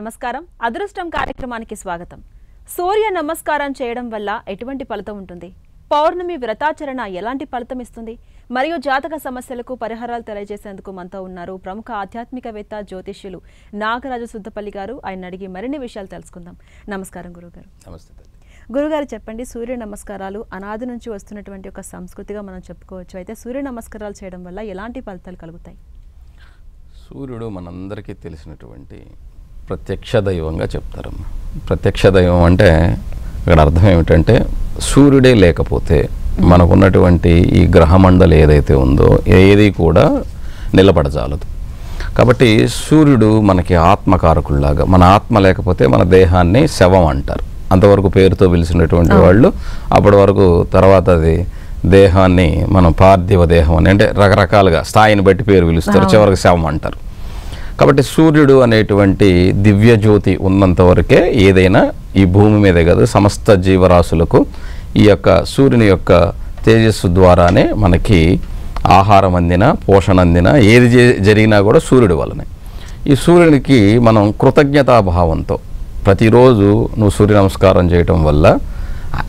నమస్కారం. అదృష్టం కార్యక్రమానికి స్వాగతం. సూర్య నమస్కారం చేయడం వల్ల ఎటువంటి ఫలితం ఉంటుంది? పౌర్ణమి వ్రతాచరణ ఎలాంటి ఫలితం ఇస్తుంది? మరియు జాతక సమస్యలకు పరిహారాలు తెలియజేసేందుకు మనతో ఉన్నారు ప్రముఖ ఆధ్యాత్మికవేత్త జ్యోతిష్యులు నాగరాజు సుద్దపల్లి గారు. ఆయన అడిగి మరిన్ని విషయాలు తెలుసుకుందాం. నమస్కారం గురుగారు. నమస్తే. గురుగారు చెప్పండి, సూర్య నమస్కారాలు అనాది నుంచి వస్తున్నటువంటి ఒక సంస్కృతిగా మనం చెప్పుకోవచ్చు. అయితే సూర్య నమస్కారాలు చేయడం వల్ల ఎలాంటి ఫలితాలు కలుగుతాయి? సూర్యుడు మనందరికీ తెలిసినటువంటి ప్రత్యక్ష దైవంగా చెప్తారమ్మా. ప్రత్యక్ష దైవం అంటే ఇక్కడ అర్థం ఏమిటంటే సూర్యుడే లేకపోతే మనకున్నటువంటి ఈ గ్రహమండలి ఏదైతే ఉందో ఏది కూడా నిలబడజాలదు. కాబట్టి సూర్యుడు మనకి ఆత్మకారకుల్లాగా, మన ఆత్మ లేకపోతే మన దేహాన్ని శవం అంటారు. అంతవరకు పేరుతో పిలిచినటువంటి వాళ్ళు అప్పటి వరకు తర్వాత అది దేహాన్ని మనం పార్థివ దేహం అని, అంటే రకరకాలుగా స్థాయిని బట్టి పేరు పిలుస్తారు, చివరికి శవం అంటారు. కాబట్టి సూర్యుడు అనేటువంటి దివ్య జ్యోతి ఉన్నంత వరకే ఏదైనా ఈ భూమి మీదే కాదు సమస్త జీవరాశులకు ఈ యొక్క సూర్యుని యొక్క తేజస్సు ద్వారానే మనకి ఆహారం అందినా, పోషణ అందినా, ఏది జరిగినా కూడా సూర్యుడి వల్లనే. ఈ సూర్యునికి మనం కృతజ్ఞతాభావంతో ప్రతిరోజు నువ్వు సూర్య నమస్కారం చేయటం వల్ల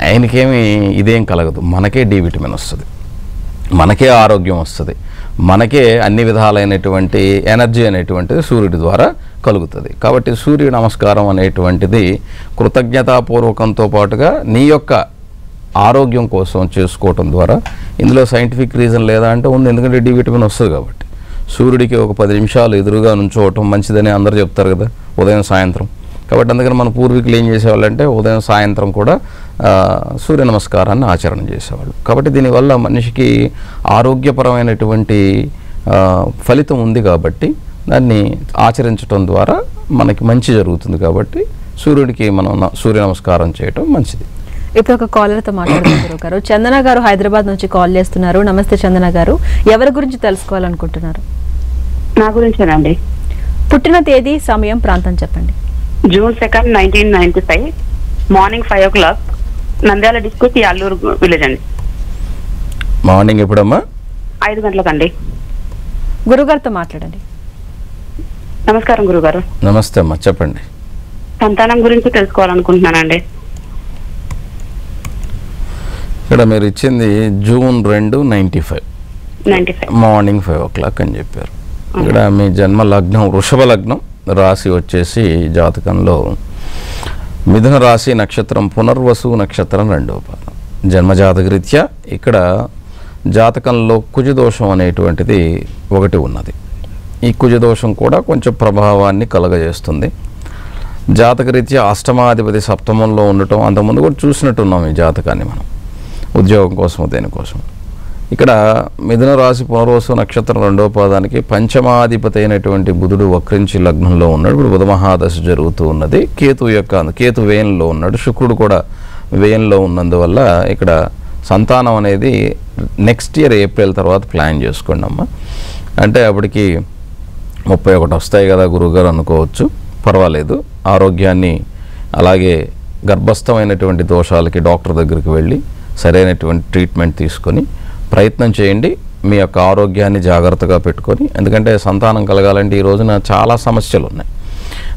ఆయనకేమి ఇదేం కలగదు, మనకే డి విటమిన్ వస్తుంది, మనకే ఆరోగ్యం వస్తుంది, మనకే అన్ని విధాలైనటువంటి ఎనర్జీ అనేటువంటిది సూర్యుడి ద్వారా కలుగుతుంది. కాబట్టి సూర్య నమస్కారం అనేటువంటిది కృతజ్ఞతాపూర్వకంతో పాటుగా నీ యొక్క ఆరోగ్యం కోసం చేసుకోవటం ద్వారా, ఇందులో సైంటిఫిక్ రీజన్ లేదా అంటే ఉంది, ఎందుకంటే డి విటమిన్ వస్తుంది కాబట్టి. సూర్యుడికి ఒక 10 నిమిషాలు ఎదురుగా నుంచోవటం మంచిదని అందరూ చెప్తారు కదా, ఉదయం సాయంత్రం. కాబట్టి అందుకని మన పూర్వీకులు ఏం చేసేవాళ్ళంటే ఉదయం సాయంత్రం కూడా సూర్య నమస్కారాన్ని ఆచరణ చేసేవాళ్ళు. కాబట్టి దీనివల్ల మనిషికి ఆరోగ్యపరమైనటువంటి ఫలితం ఉంది కాబట్టి దాన్ని ఆచరించడం ద్వారా మనకి మంచి జరుగుతుంది. కాబట్టి సూర్యుడికి మనం సూర్య నమస్కారం చేయటం మంచిది. ఇప్పుడు ఒక కాలర్తో మాట్లాడుతున్నారు. చందన గారు హైదరాబాద్ నుంచి కాల్ చేస్తున్నారు. నమస్తే చందన గారు, ఎవరి గురించి తెలుసుకోవాలనుకుంటున్నారు? నా గురించేనండి. పుట్టిన తేదీ, సమయం, ప్రాంతం చెప్పండి. June 2nd, 1995 morning 5 o'clock, Nandyal district, Alluru village అండి. మార్నింగ్ ఎప్పుడమ్మా? 5 గంటలకండి. గురుగారితో మాట్లాడండి. నమస్కారం గురుగారు. నమస్తే అమ్మా, చెప్పండి. సంతానం గురించి తెలుసుకోవాలనుకుంటున్నానండి. ఇక్కడ మీరు ఇచ్చింది June 2, 1995 మార్నింగ్ 5 o'clock అని చెప్పారు. ఇక్కడ మీ జన్మ లగ్నం వృషభ లగ్నం, రాశి వచ్చేసి జాతకంలో మిథున రాశి, నక్షత్రం పునర్వసు, నక్షత్రం 2వ పాదం. జన్మజాతకరీత్యా ఇక్కడ జాతకంలో కుజదోషం అనేటువంటిది ఒకటి ఉన్నది. ఈ కుజదోషం కూడా కొంచెం ప్రభావాన్ని కలగజేస్తుంది. జాతకరీత్యా అష్టమాధిపతి సప్తమంలో ఉండటం అంతకుముందు కూడా చూసినట్టున్నాం ఈ జాతకాన్ని మనం, ఉద్యోగం కోసం దేనికోసం. ఇక్కడ మిథున రాశి పునర్వసు నక్షత్రం 2వ పాదానికి పంచమాధిపతి అయినటువంటి బుధుడు వక్రించి లగ్నంలో ఉన్నాడు. ఇప్పుడు బుధ మహాదశ జరుగుతూ ఉన్నది. కేతు వేయంలో ఉన్నాడు. శుక్రుడు కూడా వేయంలో ఉన్నందువల్ల ఇక్కడ సంతానం అనేది నెక్స్ట్ ఇయర్ ఏప్రిల్ తర్వాత ప్లాన్ చేసుకోండి అమ్మా. అంటే అప్పటికి 31 వస్తాయి కదా గురువుగారు అనుకోవచ్చు, పర్వాలేదు. ఆరోగ్యాన్ని అలాగే గర్భస్థమైనటువంటి దోషాలకి డాక్టర్ దగ్గరికి వెళ్ళి సరైనటువంటి ట్రీట్మెంట్ తీసుకొని ప్రయత్నం చేయండి. మీ యొక్క ఆరోగ్యాన్ని జాగ్రత్తగా పెట్టుకొని, ఎందుకంటే సంతానం కలగాలంటే ఈ రోజున చాలా సమస్యలు ఉన్నాయి.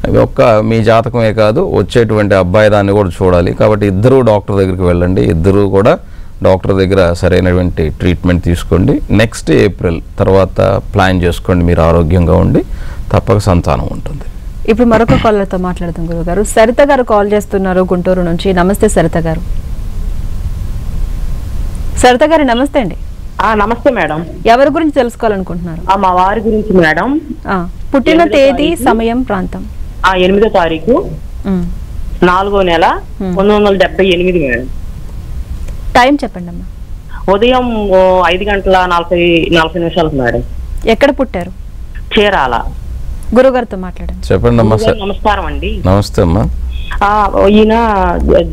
అవి ఒక్క మీ జాతకమే కాదు, వచ్చేటువంటి అబ్బాయి దాన్ని కూడా చూడాలి. కాబట్టి ఇద్దరూ డాక్టర్ దగ్గరికి వెళ్ళండి. ఇద్దరూ కూడా డాక్టర్ దగ్గర సరైనటువంటి ట్రీట్మెంట్ తీసుకోండి. నెక్స్ట్ ఏప్రిల్ తర్వాత ప్లాన్ చేసుకోండి. మీరు ఆరోగ్యంగా ఉండి తప్పక సంతానం ఉంటుంది. ఇప్పుడు మరొక కాలర్తో మాట్లాడుతాం గురుగారు. సరిత గారు కాల్ చేస్తున్నారు గుంటూరు నుంచి. నమస్తే సరిత గారు. సరిత గారు నమస్తే అండి. నమస్తే మేడం. ఎవరి గురించి తెలుసుకోవాలనుకుంటున్నారు? మా వారి గురించి మేడం. పుట్టిన తేదీ, సమయం, ప్రాంతం. 8వ తారీఖు 4వ నెల 1978 మేడం. టైం చెప్పండి అమ్మా. ఉదయం 5 గంటల 40 నిమిషాలకు మేడం. ఎక్కడ పుట్టారు? చీరాల. గురుగారితో మాట్లాడండి. చెప్పండి అమ్మా. నమస్కారం అండి. నమస్తే అమ్మా. ఈయన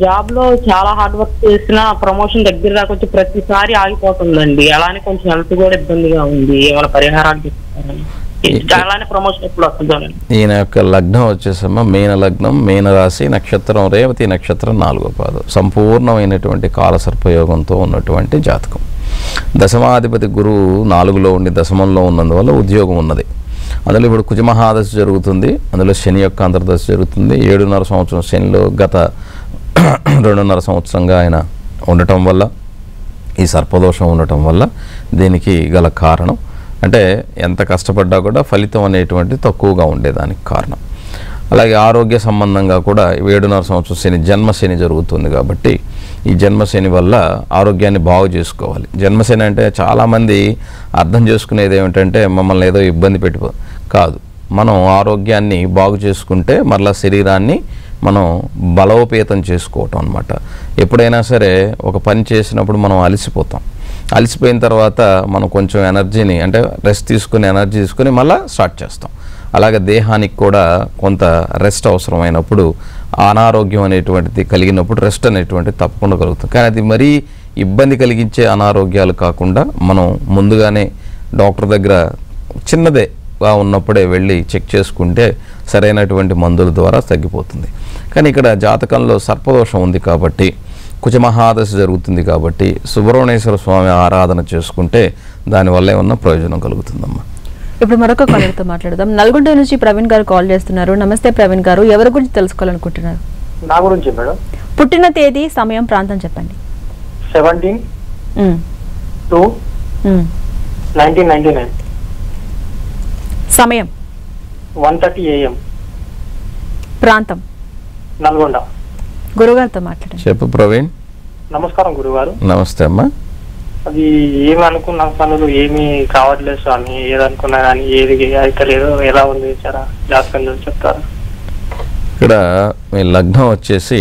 జాబ్ లో చాలా హార్డ్ వర్క్ చేసిన ప్రమోషన్ దగ్గర దాకా వచ్చి ప్రతిసారి ఆగిపోతుందండి. అలానే కొంచెం హెల్త్ కూడా ఇబ్బందిగా ఉంది. ఏమైనా పరిహారాలు చెప్తారని, అలానే ప్రమోషన్ ఎప్పుడు వస్తుందోనండి. ఈయన యొక్క లగ్నం వచ్చేసమ్మా మీన లగ్నం, మీన రాశి, నక్షత్రం రేవతి, నక్షత్రం 4వ పాదం. సంపూర్ణమైనటువంటి కాలసర్పయోగంతో ఉన్నటువంటి జాతకం. దశమాధిపతి గురువు 4లో ఉండి దశమంలో ఉన్నందువల్ల ఉద్యోగం ఉన్నది. అందులో ఇప్పుడు కుజమహాదశ జరుగుతుంది, అందులో శని యొక్క అంతర్దశ జరుగుతుంది. 7.5 సంవత్సరం శనిలో గత 2.5 సంవత్సరంగా ఆయన ఉండటం వల్ల, ఈ సర్పదోషం ఉండటం వల్ల దీనికి గల కారణం అంటే ఎంత కష్టపడ్డా కూడా ఫలితం అనేటువంటి తక్కువగా ఉండేదానికి కారణం. అలాగే ఆరోగ్య సంబంధంగా కూడా 7.5 సంవత్సరం శని జన్మశని జరుగుతుంది కాబట్టి ఈ జన్మశని వల్ల ఆరోగ్యాన్ని బాగు చేసుకోవాలి. జన్మశని అంటే చాలామంది అర్థం చేసుకునేది ఏమిటంటే మమ్మల్ని ఏదో ఇబ్బంది పెట్టిపో కాదు, మనం ఆరోగ్యాన్ని బాగు చేసుకుంటే మరలా శరీరాన్ని మనం బలోపేతం చేసుకోవటం అన్నమాట. ఎప్పుడైనా సరే ఒక పని చేసినప్పుడు మనం అలసిపోతాం, అలసిపోయిన తర్వాత మనం కొంచెం ఎనర్జీని అంటే రెస్ట్ తీసుకుని ఎనర్జీ తీసుకుని మళ్ళీ స్టార్ట్ చేస్తాం. అలాగే దేహానికి కూడా కొంత రెస్ట్ అవసరమైనప్పుడు అనారోగ్యం అనేటువంటిది కలిగినప్పుడు రెస్ట్ అనేటువంటిది తప్పకుండా కలుగుతుంది. కానీ అది మరీ ఇబ్బంది కలిగించే అనారోగ్యాలు కాకుండా మనం ముందుగానే డాక్టర్ దగ్గర చిన్నదేగా ఉన్నప్పుడే వెళ్ళి చెక్ చేసుకుంటే సరైనటువంటి మందుల ద్వారా తగ్గిపోతుంది. కానీ ఇక్కడ జాతకంలో సర్పదోషం ఉంది కాబట్టి, కుజమహాదశ జరుగుతుంది కాబట్టి సుబ్రహ్మణ్యేశ్వర స్వామి ఆరాధన చేసుకుంటే దానివల్ల ఏమన్నా ప్రయోజనం కలుగుతుందమ్మా. ఇప్పుడు మరొక కాలర్తో మాట్లాడదాం. నల్గొండ నుంచి ప్రవీణ్ గారు కాల్ చేస్తున్నారు. నమస్తే ప్రవీణ్ గారు, ఎవరి గురించి తెలుసుకోవాలనుకుంటున్నారు? నా గురించి మేడం. పుట్టిన తేదీ, సమయం, ప్రాంతం చెప్పండి. 17/2/1999. సమయం 1:30 AM. ప్రాంతం నల్గొండ. గురుగారితో మాట్లాడండి. చెప్పు ప్రవీణ్. నమస్కారం గురుగారు. నమస్తే అమ్మా. అది ఏమి అనుకున్న పనులు ఏమి కావట్లేదు స్వామి, ఏదనుకున్నా కానీ ఏది అయితే లేదు. ఎలా ఉంది చాలా జాతకం చెప్తారా? ఇక్కడ మీ లగ్నం వచ్చేసి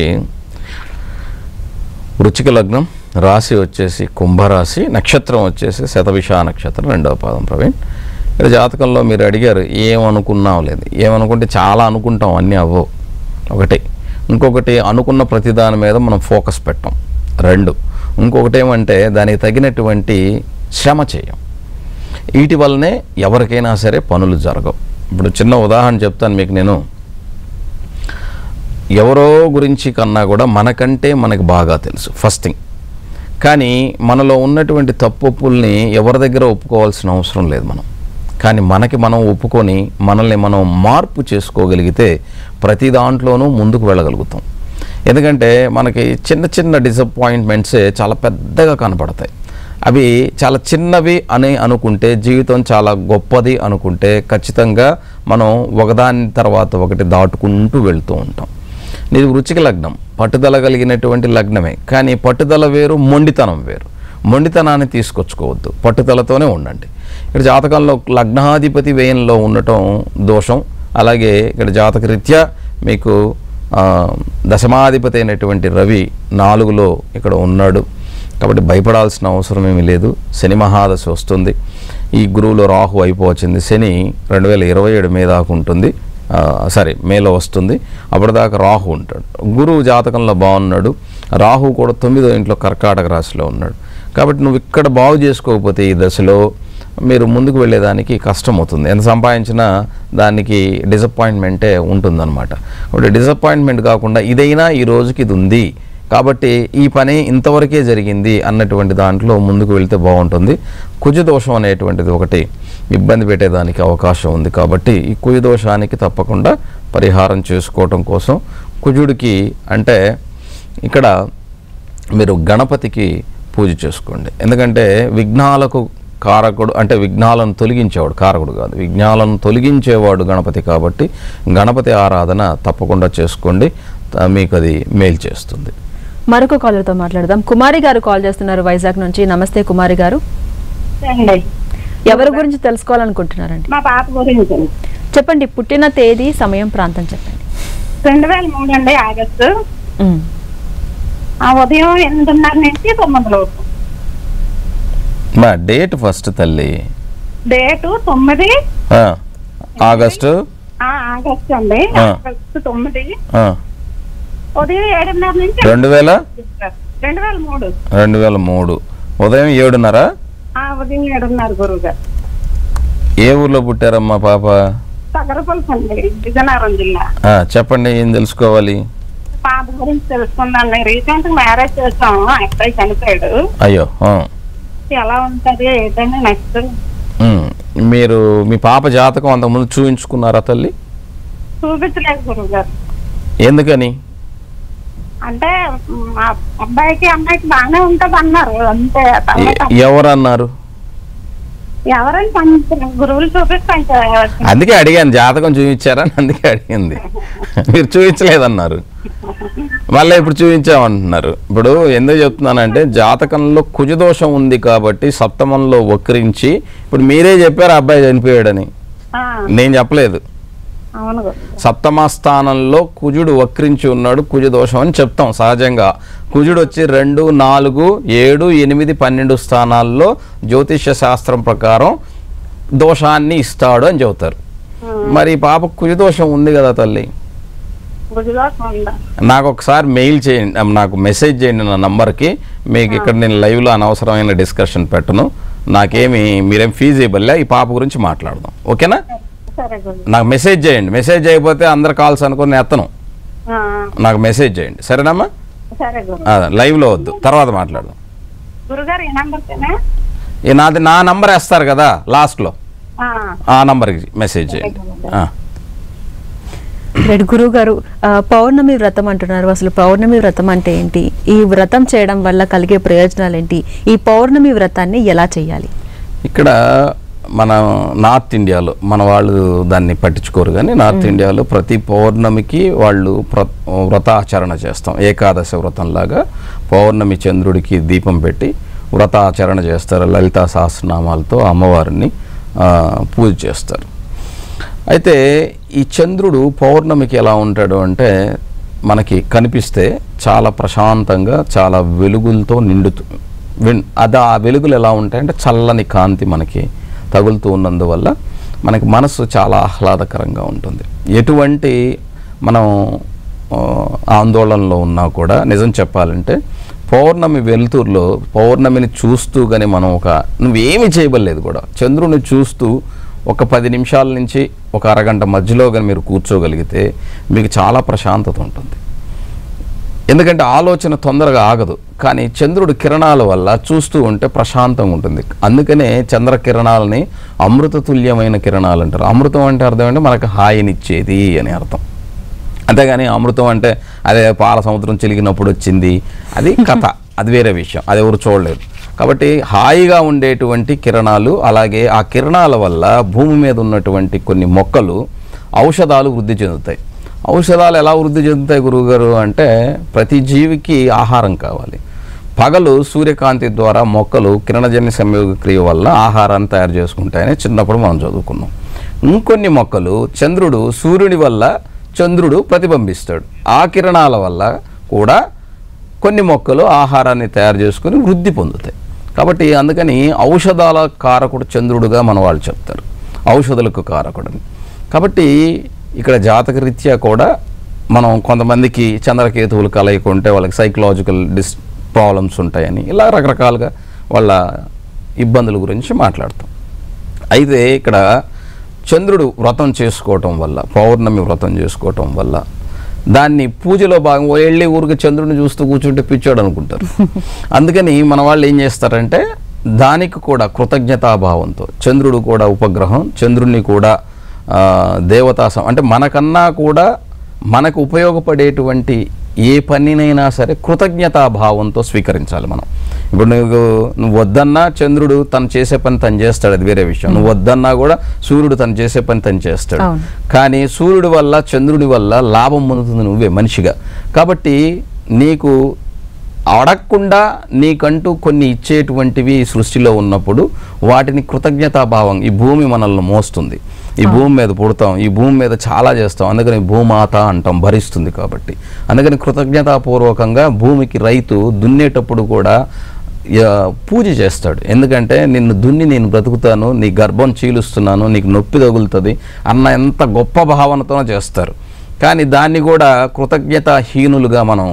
వృచ్చిక లగ్నం, రాశి వచ్చేసి కుంభరాశి, నక్షత్రం వచ్చేసి శతభిష నక్షత్రం 2వ పాదం. ప్రవీణ్, ఇక్కడ జాతకంలో మీరు అడిగారు ఏమనుకున్నాం లేదు. ఏమనుకుంటే చాలా అనుకుంటాం, అన్నీ అవ్వవు. ఒకటి. ఇంకొకటి, అనుకున్న ప్రతిదాని మీద మనం ఫోకస్ పెట్టాం. 2. ఇంకొకటి ఏమంటే దానికి తగినటువంటి శ్రమ చేయం. వీటి వల్లనే ఎవరికైనా సరే పనులు జరగవు. ఇప్పుడు చిన్న ఉదాహరణ చెప్తాను మీకు. నేను ఎవరో గురించి కన్నా కూడా మనకంటే మనకు బాగా తెలుసు ఫస్ట్ థింగ్. కానీ మనలో ఉన్నటువంటి తప్పుల్ని ఎవరి దగ్గర ఒప్పుకోవాల్సిన అవసరం లేదు మనం. కానీ మనకి మనం ఒప్పుకొని మనల్ని మనం మార్పు చేసుకోగలిగితే ప్రతి దాంట్లోనూ ముందుకు వెళ్ళగలుగుతాం. ఎందుకంటే మనకి చిన్న చిన్న డిసప్పాయింట్మెంట్సే చాలా పెద్దగా కనపడతాయి. అవి చాలా చిన్నవి అని అనుకుంటే, జీవితం చాలా గొప్పది అనుకుంటే ఖచ్చితంగా మనం ఒకదాని తర్వాత ఒకటి దాటుకుంటూ వెళ్తూ ఉంటాం. ఇది వృచ్చిక లగ్నం, పట్టుదల కలిగినటువంటి లగ్నమే. కానీ పట్టుదల వేరు, మొండితనం వేరు. మొండితనాన్ని తీసుకొచ్చుకోవద్దు, పట్టుదలతోనే ఉండండి. ఇక్కడ జాతకంలో లగ్నాధిపతి వ్యయంలో ఉండటం దోషం. అలాగే ఇక్కడ జాతకరీత్యా మీకు దశమాధిపతి అయినటువంటి రవి 4లో ఇక్కడ ఉన్నాడు కాబట్టి భయపడాల్సిన అవసరం ఏమీ లేదు. శని మహాదశ వస్తుంది. ఈ గురువులో రాహు అయిపోవచ్చింది. శని 2027 మే దాకా ఉంటుంది, మేలో వస్తుంది. అప్పటిదాకా రాహు ఉంటాడు. గురువు జాతకంలో బాగున్నాడు. రాహు కూడా 9వ ఇంట్లో కర్కాటక రాశిలో ఉన్నాడు. కాబట్టి నువ్వు ఇక్కడ బాగు చేసుకోకపోతే ఈ దశలో మీరు ముందుకు వెళ్ళేదానికి కష్టం అవుతుంది. ఎంత సంపాదించినా దానికి డిసప్పాయింట్మెంటే ఉంటుందన్నమాట. కాబట్టి డిసప్పాయింట్మెంట్ కాకుండా ఇదైనా ఈ రోజుకి ఇది ఉంది కాబట్టి ఈ పని ఇంతవరకే జరిగింది అన్నటువంటి దాంట్లో ముందుకు వెళ్తే బాగుంటుంది. కుజదోషం అనేటువంటిది ఒకటి ఇబ్బంది పెట్టేదానికి అవకాశం ఉంది. కాబట్టి ఈ కుజదోషానికి తప్పకుండా పరిహారం చేసుకోవటం కోసం కుజుడికి అంటే ఇక్కడ మీరు గణపతికి పూజ చేసుకోండి. ఎందుకంటే విఘ్నాలకు కారకుడు, అంటే విఘ్నాలను తొలగించేవాడు, కారకుడు కాదు, విఘ్నాలను తొలగించేవాడు గణపతి. కాబట్టి గణపతి ఆరాధన తప్పకుండా చేసుకోండి, మీకు అది మేలు చేస్తుంది. మరొక కాలర్తో మాట్లాడదాం. కుమారి గారు కాల్ చేస్తున్నారు వైజాగ్ నుంచి. నమస్తే కుమారి గారు, ఎవరి గురించి తెలుసుకోవాలనుకుంటున్నారండి? మా పాప గురించి చెప్పండి. పుట్టిన తేదీ, సమయం, ప్రాంతం చెప్పండి. 2003 అండి, ఆగస్టు. ఉదయం 8:30 నుంచి 9 లోపు. మా డేట్ ఫస్ట్ తల్లి. Date 9 August. ఆగస్టు అండి, ఆగస్టు 9. ఉదయం 7:30 నుంచి 2003 ఉదయం 7:30. ఉదయం 7:30 గురువు గారు. ఏ ఊర్లో పుట్టారమ్మా పాప? సగరపల్లి అండి, విజయనగరం జిల్లా. చెప్పండి, ఏం తెలుసుకోవాలి? పాప గురించి తెలుసుకుందాం. రీసెంట్ మ్యారేజ్ చేస్తాము, అబ్బాయి చనిపోయాడు. అయ్యో, ఎలా ఉంటది ఏంటంటే నెక్స్ట్ మీరు మీ పాప జాతకం అంతకుముందు చూపించుకున్నారా తల్లి? చూపించలేదు గురువు గారు. ఎందుకని? అంటే మా అబ్బాయికి అమ్మాయికి బాగానే ఉంటది అన్నారు అంతే. ఎవరన్నారు? ఎవరైనా గురువులు చూపిస్తాను. అందుకే అడిగాను, జాతకం చూపించారని అందుకే అడిగింది. మీరు చూపించలేదన్నారు, మళ్ళీ ఇప్పుడు చూపించామంటున్నారు. ఇప్పుడు ఎందుకు చెప్తున్నానంటే జాతకంలో కుజదోషం ఉంది కాబట్టి సప్తమంలో వక్రించి, ఇప్పుడు మీరే చెప్పారు అబ్బాయి చనిపోయాడని, నేను చెప్పలేదు. సప్తమ స్థానంలో కుజుడు వక్రించి ఉన్నాడు, కుజదోషం అని చెప్తాం సహజంగా. కుజుడు వచ్చి 2, 4, 7, 8, 12 స్థానాల్లో జ్యోతిష్య శాస్త్రం ప్రకారం దోషాన్ని ఇస్తాడు అని చెబుతారు. మరి పాప కుజదోషం ఉంది కదా తల్లి, నాకు ఒకసారి మెయిల్ చేయండి, నాకు మెసేజ్ చేయండి నా నంబర్కి. మీకు ఇక్కడ నేను లైవ్లో అనవసరమైన డిస్కషన్ పెట్టను, నాకేమి మీరేం ఫీజిబుల్, ఈ పాప గురించి మాట్లాడదాం, ఓకేనా? నాకు మెసేజ్ చేయండి, మెసేజ్ చేయకపోతే అందరు కాల్స్ అనుకుని ఎత్తను, నాకు మెసేజ్ చేయండి సరేనమ్మా? లైవ్లో వద్దు, తర్వాత మాట్లాడదాం. నా నంబర్ వేస్తారు కదా లాస్ట్లో, ఆ నంబర్కి మెసేజ్ చేయండి. గురువు గారు, పౌర్ణమి వ్రతం అంటున్నారు, అసలు పౌర్ణమి వ్రతం అంటే ఏంటి? ఈ వ్రతం చేయడం వల్ల కలిగే ప్రయోజనాలు ఏంటి? ఈ పౌర్ణమి వ్రతాన్ని ఎలా చేయాలి? ఇక్కడ మన నార్త్ ఇండియాలో మన వాళ్ళు దాన్ని పట్టించుకోరు, కానీ నార్త్ ఇండియాలో ప్రతి పౌర్ణమికి వాళ్ళు వ్రతాచరణ చేస్తాం. ఏకాదశి వ్రతంలాగా పౌర్ణమి చంద్రుడికి దీపం పెట్టి వ్రతాచరణ చేస్తారు. లలితా సహస్రనామాలతో అమ్మవారిని పూజ చేస్తారు. అయితే ఈ చంద్రుడు పౌర్ణమికి ఎలా ఉంటాడు అంటే, మనకి కనిపిస్తే చాలా ప్రశాంతంగా చాలా వెలుగులతో అది ఆ వెలుగులు ఎలా ఉంటాయంటే చల్లని కాంతి మనకి తగులుతూ ఉన్నందువల్ల మనకి మనసు చాలా ఆహ్లాదకరంగా ఉంటుంది. ఎటువంటి మనం ఆందోళనలో ఉన్నా కూడా నిజం చెప్పాలంటే పౌర్ణమి వెలుతురులో పౌర్ణమిని చూస్తూ కానీ మనం నువ్వేమి చేయబడలేదు కూడా, చంద్రుని చూస్తూ ఒక 10 నిమిషాల నుంచి ఒక అరగంట మధ్యలో కానీ మీరు కూర్చోగలిగితే మీకు చాలా ప్రశాంతత ఉంటుంది. ఎందుకంటే ఆలోచన తొందరగా ఆగదు, కానీ చంద్రుడి కిరణాల వల్ల చూస్తూ ఉంటే ప్రశాంతంగా ఉంటుంది. అందుకనే చంద్ర కిరణాలని అమృతతుల్యమైన కిరణాలు అంటారు. అమృతం అంటే అర్థం అంటే మనకు హాయినిచ్చేది అని అర్థం, అంతేగాని అమృతం అంటే అదే పాల సముద్రం చిలికినప్పుడు వచ్చింది, అది కథ, అది వేరే విషయం, అది ఎవరు చూడలేదు. కాబట్టి హాయిగా ఉండేటువంటి కిరణాలు, అలాగే ఆ కిరణాల వల్ల భూమి మీద ఉన్నటువంటి కొన్ని మొక్కలు ఔషధాలు వృద్ధి చెందుతాయి. ఔషధాలు ఎలా వృద్ధి చెందుతాయి గురువుగారు అంటే, ప్రతి జీవికి ఆహారం కావాలి. పగలు సూర్యకాంతి ద్వారా మొక్కలు కిరణజన్య సంయోగ క్రియ వల్ల ఆహారాన్ని తయారు చేసుకుంటాయని చిన్నప్పుడు మనం చదువుకున్నాం. ఇంకొన్ని మొక్కలు సూర్యుడి వల్ల చంద్రుడు ప్రతిబింబిస్తాడు, ఆ కిరణాల వల్ల కూడా కొన్ని మొక్కలు ఆహారాన్ని తయారు చేసుకుని వృద్ధి పొందుతాయి. కాబట్టి అందుకని ఔషధాల కారకుడు చంద్రుడుగా మన వాళ్ళు చెప్తారు, ఔషధులకు కారకుడని. కాబట్టి ఇక్కడ జాతకరీత్యా కూడా మనం కొంతమందికి చంద్రకేతువులు కలయిక ఉంటే వాళ్ళకి సైకలాజికల్ ప్రాబ్లమ్స్ ఉంటాయని, ఇలా రకరకాలుగా వాళ్ళ ఇబ్బందుల గురించి మాట్లాడతాం. అయితే ఇక్కడ చంద్రుడు వ్రతం చేసుకోవటం వల్ల, పౌర్ణమి వ్రతం చేసుకోవటం వల్ల దాన్ని పూజలో భాగంగా వెళ్ళి ఊరికి చంద్రుడిని చూస్తూ కూర్చుంటే పిచ్చాడు అనుకుంటారు. అందుకని మన వాళ్ళు ఏం చేస్తారంటే దానికి కూడా కృతజ్ఞతాభావంతో, చంద్రుడు కూడా ఉపగ్రహం, చంద్రుడిని కూడా దేవతా అంటే మనకన్నా కూడా మనకు ఉపయోగపడేటువంటి ఏ పనినైనా సరే కృతజ్ఞతాభావంతో స్వీకరించాలి మనం. ఇప్పుడు నువ్వు వద్దన్నా చంద్రుడు తను చేసే పని తను చేస్తాడు, అది వేరే విషయం. నువ్వు వద్దన్నా కూడా సూర్యుడు తను చేసే పని తను చేస్తాడు. కానీ సూర్యుడి వల్ల చంద్రుడి వల్ల లాభం పొందుతుంది నువ్వే మనిషిగా. కాబట్టి నీకు అడగకుండా నీకంటూ కొన్ని ఇచ్చేటువంటివి సృష్టిలో ఉన్నప్పుడు వాటిని కృతజ్ఞతాభావం, ఈ భూమి మనల్ని మోస్తుంది, ఈ భూమి మీద పుడతాం, ఈ భూమి మీద చాలా చేస్తాం, అందుకని భూమాత అంటాం, భరిస్తుంది. కాబట్టి అందుకని కృతజ్ఞతాపూర్వకంగా భూమికి రైతు దున్నేటప్పుడు కూడా పూజ చేస్తాడు. ఎందుకంటే నిన్ను దున్ని నేను బ్రతుకుతాను, నీ గర్భం చీలుస్తున్నాను, నీకు నొప్పి తగులుతుంది అన్న ఎంత గొప్ప భావనతోనే చేస్తారు. కానీ దాన్ని కూడా కృతజ్ఞతాహీనులుగా మనం,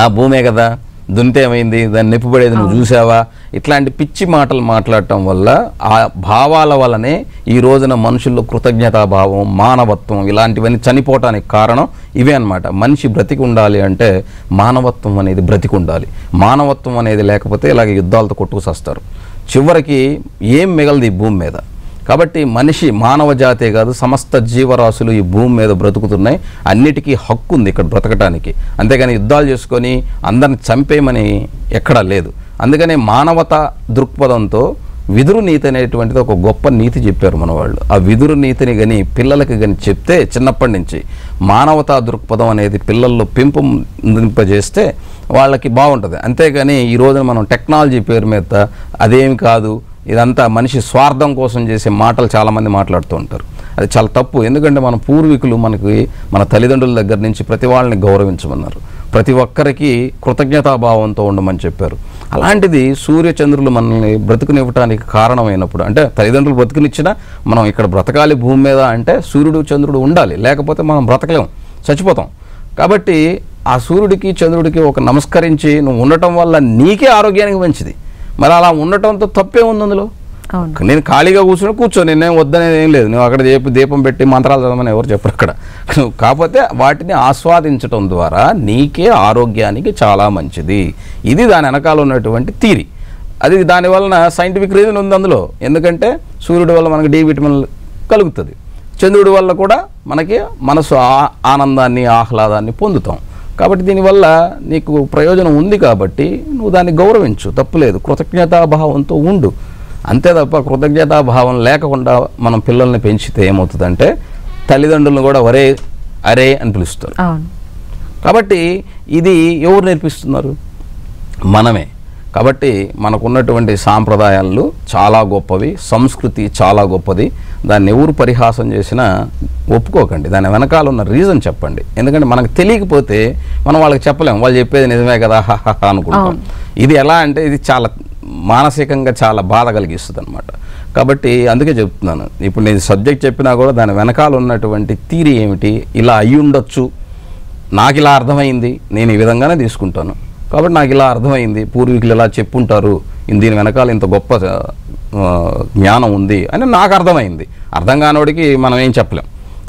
ఆ భూమే కదా దున్నితే ఏమైంది, దాన్ని నొప్పిపడేది నువ్వు చూసావా, ఇట్లాంటి పిచ్చి మాటలు మాట్లాడటం వల్ల ఆ భావాల వల్లనే ఈ రోజున మనుషుల్లో కృతజ్ఞతాభావం, మానవత్వం ఇలాంటివన్నీ చనిపోవటానికి కారణం ఇవే అన్నమాట. మనిషి బ్రతికి ఉండాలి అంటే మానవత్వం అనేది బ్రతికి ఉండాలి. మానవత్వం అనేది లేకపోతే ఇలాగ యుద్ధాలతో కొట్టుకుసస్తారు. చివరికి ఏం మిగలదు ఈ భూమి మీద. కాబట్టి మనిషి మానవ జాతే కాదు సమస్త జీవరాశులు ఈ భూమి మీద బ్రతుకుతున్నాయి, అన్నిటికీ హక్కు ఉంది ఇక్కడ బ్రతకటానికి. అంతేగాని యుద్ధాలు చేసుకొని అందరిని చంపేయమని ఎక్కడా లేదు. అందుకనే మానవతా దృక్పథంతో విదురు నీతి అనేటువంటిది ఒక గొప్ప నీతి చెప్పారు మన వాళ్ళు. ఆ విదురు నీతిని కానీ పిల్లలకి కానీ చెప్తే చిన్నప్పటి నుంచి మానవతా దృక్పథం అనేది పిల్లల్లో పెంపొందింపజేస్తే వాళ్ళకి బాగుంటుంది. అంతేగాని ఈ రోజున మనం టెక్నాలజీ పేరు మీద అదేమి కాదు, ఇదంతా మనిషి స్వార్థం కోసం చేసే మాటలు చాలామంది మాట్లాడుతూ ఉంటారు. అది చాలా తప్పు. ఎందుకంటే మన పూర్వీకులు మనకి మన తల్లిదండ్రుల దగ్గర నుంచి ప్రతి వాళ్ళని గౌరవించమన్నారు, ప్రతి ఒక్కరికి కృతజ్ఞతాభావంతో ఉండమని చెప్పారు. అలాంటిది సూర్యచంద్రులు మనల్ని బ్రతుకునివ్వటానికి కారణమైనప్పుడు, అంటే తల్లిదండ్రులు బ్రతుకునిచ్చినా మనం ఇక్కడ బ్రతకాలి భూమి మీద అంటే సూర్యుడు చంద్రుడు ఉండాలి, లేకపోతే మనం బ్రతకలేం, చచ్చిపోతాం. కాబట్టి ఆ సూర్యుడికి చంద్రుడికి ఒక నమస్కరించి నువ్వు ఉండటం వల్ల నీకే ఆరోగ్యానికి మంచిది. మరి అలా ఉండటంతో తప్పే ఉంది అందులో? నేను ఖాళీగా కూర్చో, నేనేం వద్దనేది ఏం లేదు. నువ్వు అక్కడ దీపం పెట్టి మంత్రాలు చదవమని ఎవరు చెప్పరు అక్కడ. కాకపోతే వాటిని ఆస్వాదించడం ద్వారా నీకే ఆరోగ్యానికి చాలా మంచిది. ఇది దాని వెనకాల ఉన్నటువంటి థియరీ. అది దానివలన సైంటిఫిక్ రీజన్ ఉంది అందులో. ఎందుకంటే సూర్యుడి వల్ల మనకి డి విటమిన్ కలుగుతుంది, చంద్రుడి వల్ల కూడా మనకి మనసు ఆనందాన్ని ఆహ్లాదాన్ని పొందుతాం. కాబట్టి దీనివల్ల నీకు ప్రయోజనం ఉంది కాబట్టి నువ్వు దాన్ని గౌరవించు, తప్పులేదు. కృతజ్ఞతాభావంతో ఉండు, అంతే తప్ప కృతజ్ఞతాభావం లేకుండా మనం పిల్లల్ని పెంచితే ఏమవుతుందంటే తల్లిదండ్రులను కూడా ఒరే అరే అని పిలుస్తారు. కాబట్టి ఇది ఎవరు నేర్పిస్తున్నారు? మనమే. కాబట్టి మనకున్నటువంటి సాంప్రదాయాలు చాలా గొప్పవి, సంస్కృతి చాలా గొప్పది. దాన్ని ఎవరు పరిహాసం చేసినా ఒప్పుకోకండి, దాని వెనకాల ఉన్న రీజన్ చెప్పండి. ఎందుకంటే మనకు తెలియకపోతే మనం వాళ్ళకి చెప్పలేం, వాళ్ళు చెప్పేది నిజమే కదా అనుకుంటాం. ఇది ఎలా అంటే ఇది చాలా మానసికంగా చాలా బాధ కలిగిస్తుంది అనమాట. కాబట్టి అందుకే చెప్తున్నాను, ఇప్పుడు నేను సబ్జెక్ట్ చెప్పినా కూడా దాని వెనకాల ఉన్నటువంటి థియరీ ఏమిటి, ఇలా అయ్యి ఉండొచ్చు, నాకు ఇలా అర్థమైంది, నేను ఈ విధంగానే తీసుకుంటాను. కాబట్టి నాకు ఇలా అర్థమైంది, పూర్వీకులు ఇలా చెప్పుంటారు, దీని వెనకాల ఇంత గొప్ప జ్ఞానం ఉంది అని నాకు అర్థమైంది. అర్థం కానివాడికి మనం ఏం చెప్పలేం.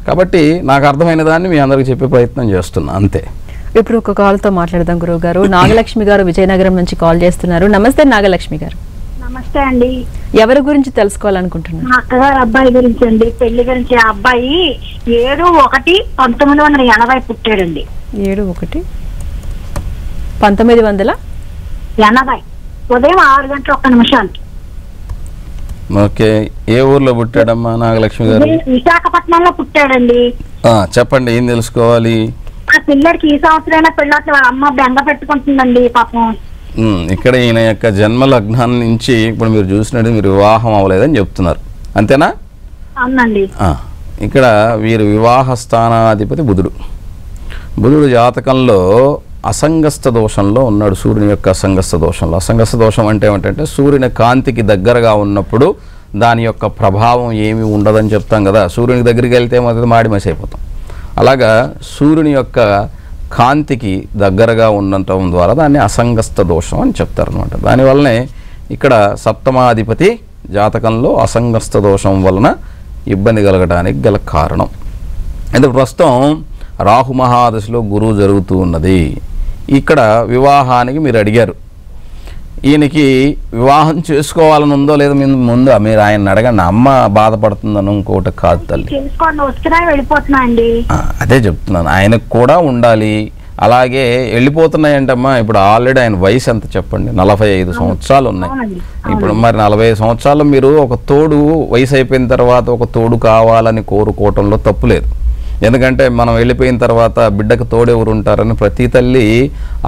కాబట్టి నాకు అర్థమైన దాన్ని మీ అందరికీ చెప్పే ప్రయత్నం చేస్తున్నా, అంతే. ఇప్పుడు ఒక కాల్తో మాట్లాడదాం గురువు గారు. నాగలక్ష్మి గారు విజయనగరం నుంచి కాల్ చేస్తున్నారు. నమస్తే నాగలక్ష్మి గారు. నమస్తే అండి. ఎవరి గురించి తెలుసుకోవాలనుకుంటున్నారు? మా అక్కగారు అబ్బాయి గురించి అండి, పెళ్లి గురించి. ఆ అబ్బాయి 7/1/1980 పుట్టాడండి. 7/1/1980 ఉదయం 6:01 ఓకే. ఏ ఊర్లో పుట్టాడమ్మా నాగలక్ష్మి గారు? విశాఖపట్నంలో పుట్టాడండి. చెప్పండి, ఏం తెలుసుకోవాలి? ఆ పిల్లడికి ఈ సంవత్సరం పెళ్ళి వాళ్ళ అమ్మ బెంగ పెట్టుకుంటుందండి పాపం. ఇక్కడ ఈయన యొక్క జన్మ లగ్నం నుంచి ఇప్పుడు మీరు చూసినట్టు మీరు వివాహం అవ్వలేదని చెప్తున్నారు, అంతేనా? అవునండి. ఇక్కడ వీరు వివాహ స్థానాధిపతి బుధుడు. బుధుడు జాతకంలో అసంగస్థ దోషంలో ఉన్నాడు, సూర్యుని యొక్క అసంగస్థ దోషంలో. అసంగస్థ దోషం అంటే ఏమిటంటే సూర్యుని కాంతికి దగ్గరగా ఉన్నప్పుడు దాని యొక్క ప్రభావం ఏమీ ఉండదని చెప్తాం కదా. సూర్యునికి దగ్గరికి వెళ్తే మొదటి మాడి మసి అయిపోతాం. అలాగా సూర్యుని యొక్క కాంతికి దగ్గరగా ఉండటం ద్వారా దాన్ని అసంగస్థ దోషం అని చెప్తారనమాట. దానివల్లనే ఇక్కడ సప్తమాధిపతి జాతకంలో అసంగస్థ దోషం వలన ఇబ్బంది కలగడానికి గల కారణం. అయితే ప్రస్తుతం రాహు మహాదశలో గురువు జరుగుతూ ఉన్నది. ఇక్కడ వివాహానికి మీరు అడిగారు, ఈయనకి వివాహం చేసుకోవాలని ఉందో లేదో ముందు మీరు ఆయన అడగండి. అమ్మ బాధపడుతుందని ఇంకోటి కాదు తల్లి, అదే చెప్తున్నాను. ఆయనకు కూడా ఉండాలి. అలాగే వెళ్ళిపోతున్నాయంటమ్మా. ఇప్పుడు ఆల్రెడీ ఆయన వయసు ఎంత చెప్పండి? 45 సంవత్సరాలు ఉన్నాయి. ఇప్పుడు మరి 45 సంవత్సరాలు మీరు ఒక తోడు వయసు అయిపోయిన తర్వాత ఒక తోడు కావాలని కోరుకోవటంలో తప్పు లేదు. ఎందుకంటే మనం వెళ్ళిపోయిన తర్వాత బిడ్డకు తోడెవరు ఉంటారని ప్రతి తల్లి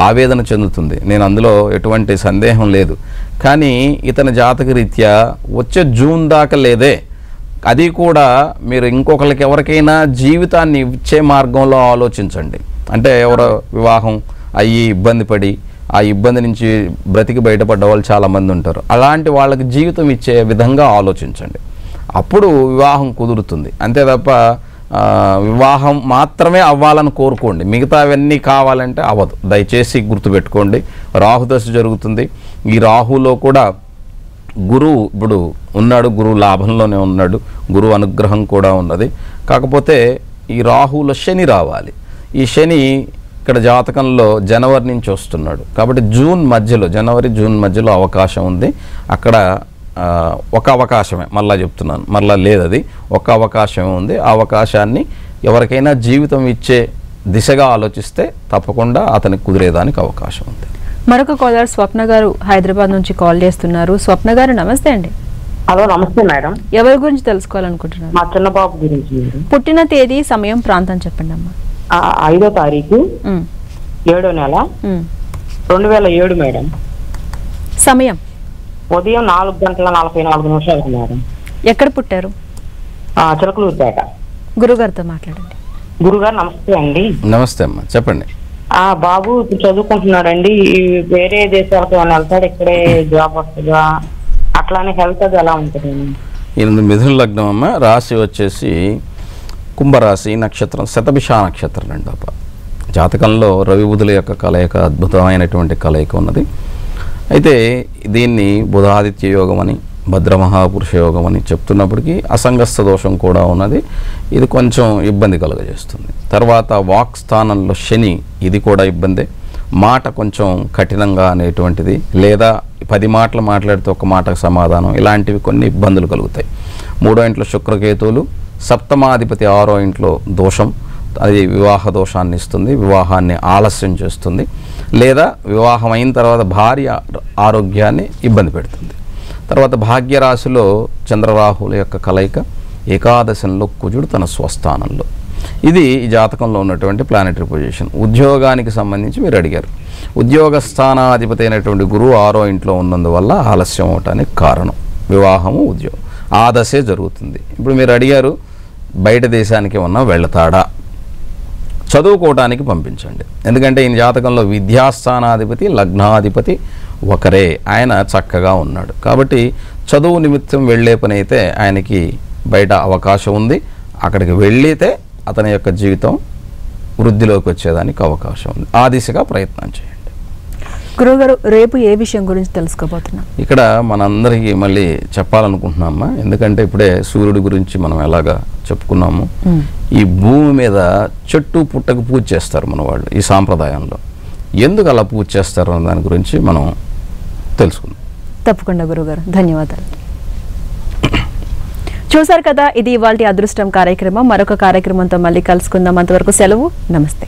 ఆవేదన చెందుతుంది. నేను అందులో ఎటువంటి సందేహం లేదు. కానీ ఇతని జాతక రీత్యా వచ్చే జూన్ దాకా లేదే, అది కూడా మీరు ఇంకొకరికి ఎవరికైనా జీవితాన్ని ఇచ్చే మార్గంలో ఆలోచించండి. అంటే ఎవరో వివాహం అయ్యి ఇబ్బంది పడి ఆ ఇబ్బంది నుంచి బ్రతికి బయటపడ్డ వాళ్ళు చాలామంది ఉంటారు. అలాంటి వాళ్ళకి జీవితం ఇచ్చే విధంగా ఆలోచించండి, అప్పుడు వివాహం కుదురుతుంది. అంతే తప్ప వివాహం మాత్రమే అవ్వాలని కోరుకోండి, మిగతావన్నీ కావాలంటే అవ్వదు. దయచేసి గుర్తుపెట్టుకోండి. రాహుదశ జరుగుతుంది. ఈ రాహులో కూడా గురువు ఇప్పుడు ఉన్నాడు, గురువు లాభంలోనే ఉన్నాడు, గురువు అనుగ్రహం కూడా ఉన్నది. కాకపోతే ఈ రాహులో శని రావాలి. ఈ శని ఇక్కడ జాతకంలో జనవరి నుంచి వస్తున్నాడు. కాబట్టి జనవరి జూన్ మధ్యలో అవకాశం ఉంది. అక్కడ ఒక అవకాశమే, మళ్ళా చెప్తున్నాను, మళ్ళా లేదు, అది ఒక అవకాశమే ఉంది. ఆ అవకాశాన్ని ఎవరికైనా జీవితం ఇచ్చే దిశగా ఆలోచిస్తే తప్పకుండా అతనికి కుదిరేదానికి అవకాశం ఉంది. మరొక కాలర్ స్వప్న గారు హైదరాబాద్ నుంచి కాల్ చేస్తున్నారు. స్వప్న గారు నమస్తే అండి. హలో, నమస్తే మేడం. ఎవరి గురించి తెలుసుకోవాలనుకుంటున్నారు? మా చిన్న బాబు గురించి. పుట్టిన తేదీ, సమయం, ప్రాంతం చెప్పండి అమ్మా. 5వ తారీఖు 7వ నెల 2007 మేడం. సమయం ఉదయం 4:44 మేడం. ఎక్కడ పుట్టారు? చిలకలూరుపేట. గురుగారితో మాట్లాడండి. గురుగారు నమస్తే అండి. నమస్తే అమ్మా, చెప్పండి. బాబు ఇప్పుడు చదువుకుంటున్నాడండి. వేరే దేశాలకు ఏమైనా వెళ్తాడు, ఇక్కడే జాబ్ వస్తుందా, అట్లానే హెల్త్ అది ఎలా ఉంటుంది? 8 మిథున లగ్నం అమ్మ. రాశి వచ్చేసి కుంభరాశి, నక్షత్రం శతభిష నక్షత్రం రెండోప. జాతకంలో రవి బుధుల యొక్క కలయిక అద్భుతమైనటువంటి కలయిక ఉన్నది. అయితే దీన్ని బుధాదిత్య యోగం అని, భద్రమహాపురుష యోగం అని చెప్తున్నప్పటికీ అసంగస్థ దోషం కూడా ఉన్నది. ఇది కొంచెం ఇబ్బంది కలుగజేస్తుంది. తర్వాత వాక్ స్థానంలో శని, ఇది కూడా ఇబ్బందే. మాట కొంచెం కఠినంగా అనేటువంటిది, లేదా 10 మాటలు మాట్లాడితే ఒక మాటకు సమాధానం, ఇలాంటివి కొన్ని ఇబ్బందులు కలుగుతాయి. 3వ ఇంట్లో శుక్రకేతువులు, సప్తమాధిపతి 6వ ఇంట్లో దోషం, అది వివాహ దోషాన్ని ఇస్తుంది, వివాహాన్ని ఆలస్యం చేస్తుంది, లేదా వివాహం అయిన తర్వాత భార్య ఆరోగ్యాన్ని ఇబ్బంది పెడుతుంది. తర్వాత భాగ్యరాశిలో చంద్రరాహుల యొక్క కలయిక, ఏకాదశంలో కుజుడు తన స్వస్థానంలో. ఇది ఈ జాతకంలో ఉన్నటువంటి ప్లానెటరీ పొజిషన్. ఉద్యోగానికి సంబంధించి మీరు అడిగారు. ఉద్యోగ స్థానాధిపతి అయినటువంటి గురువు 6వ ఇంట్లో ఉన్నందువల్ల ఆలస్యం అవటానికి కారణం వివాహము, ఉద్యోగం. ఆ దశే జరుగుతుంది. ఇప్పుడు మీరు అడిగారు బయట దేశానికి ఏమన్నా వెళతాడా? చదువుకోవటానికి పంపించండి. ఎందుకంటే ఈ జాతకంలో విద్యాస్థానాధిపతి, లగ్నాధిపతి ఒకరే, ఆయన చక్కగా ఉన్నాడు. కాబట్టి చదువు నిమిత్తం వెళ్ళే పని అయితే ఆయనకి బయట అవకాశం ఉంది. అక్కడికి వెళ్ళితే అతని యొక్క జీవితం వృద్ధిలోకి వచ్చేదానికి అవకాశం ఉంది. ఆ దిశగా ప్రయత్నం చేయండి. గురుగారు, రేపు ఏ విషయం గురించి తెలుసుకోబోతున్నాం? ఇక్కడ మనందరికీ మళ్ళీ చెప్పాలనుకుంటున్నామా, ఎందుకంటే ఇప్పుడే సూర్యుడి గురించి మనం ఎలాగా చెప్పుకున్నాము. ఈ భూమి మీద చెట్టు పుట్టకు పూజ చేస్తారు మన వాళ్ళు ఈ సాంప్రదాయంలో. ఎందుకు అలా పూజ చేస్తారు అన్న దాని గురించి మనం తెలుసుకుందాం. తప్పకుండా గురుగారు, ధన్యవాదాలు. చూసారు కదా, ఇది ఇవాల్టి అదృష్టం కార్యక్రమం. మరొక కార్యక్రమంతో మళ్ళీ కలుసుకుందాం. అంతవరకు సెలవు, నమస్తే.